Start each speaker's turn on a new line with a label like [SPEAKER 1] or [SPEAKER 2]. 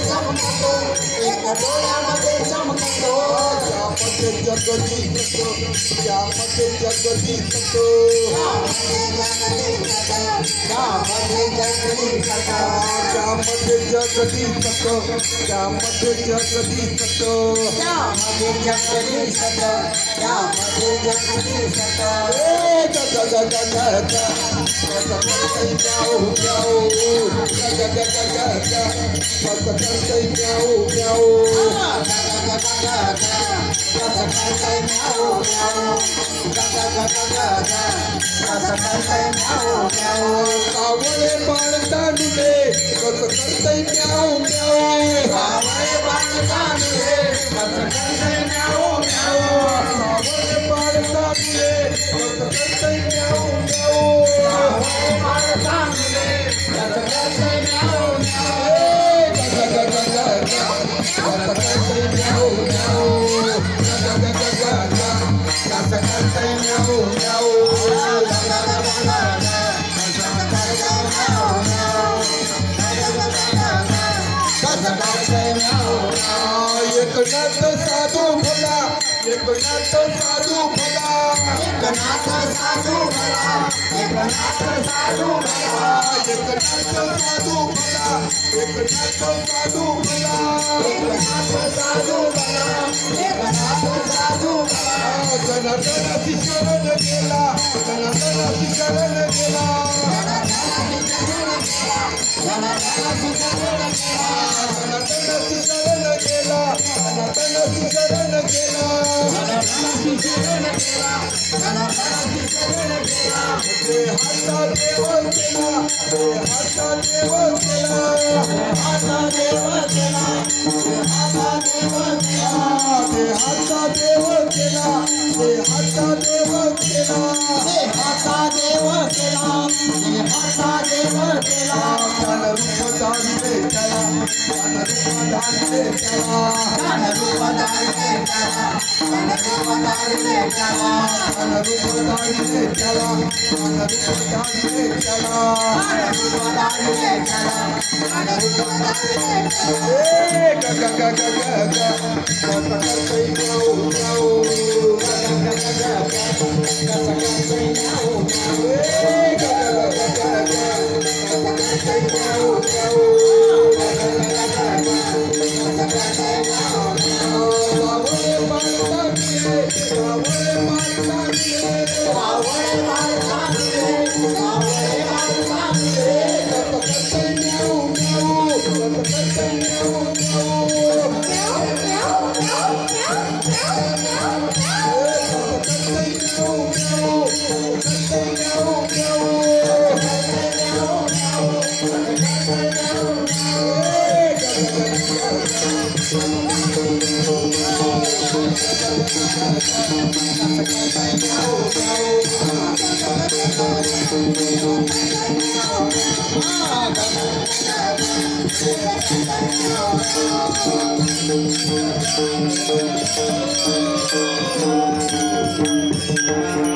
[SPEAKER 1] चमकतो चमकतो एक डोळ्यामध्ये चमकतो त्यामध्ये जगती सतो त्यामध्ये जगती सतो त्यामध्ये जगती सतो त्यामध्ये जगती सतो त्यामध्ये जगती सतो त्यामध्ये जगती सतो त्यामध्ये जगती सतो कावळे बाळ तांडुले कसं करतंय म्याऊ म्याऊ कावळे बाळ तांडुले कसं करतंय म्याऊ म्याऊ कावळे बाळ तांडुले कसं करतंय म्याऊ म्याऊ कावळे बाळ तांडुले कसं करतंय म्याऊ म्याऊ कसं करतंय म्याऊ म्याऊ कसं करतंय म्याऊ म्याऊ एकनाथ साधू भला एकनाथ साधू भला एकनाथ साधू भला एकनाथ साधू भला एकनाथ साधू भला एकनाथ साधू भला एकनाथ साधू भला एकनाथ साधू भला जनार्दनाची शरण गेला जनार्दनाची शरण गेला जनार्दनाची शरण गेला जनार्दनाची शरण गेला जनार्दनाची शरण गेला जनार्दनाची शरण गेला जनार्दनाची शरण गेला हाता देव केला हाता देव केला हाता देव केला हाता देव केला हाता देव केला हाता देव केला हाता देव केला हाता देव केला कान रूप धारिले त्याला कान रूप धारिले त्याला कान रूप धारिले त्याला कान रूप धारिले त्याला कान रूप धारिले त्याला कान रूप धारिले त्याला कान रूप धारिले त्याला कान रूप धारिले त्याला ग ग ग ग ग करतै म्याऊ म्याऊ ग ग ग ग करतै म्याऊ म्याऊ ग ग ग ग करतै म्याऊ म्याऊ वावळे मारता दिले वावळे मारता दिले वावळे मारता दिले वावळे मारता दिले करतै म्याऊ म्याऊ करतै म्याऊ म्याऊ Thank you.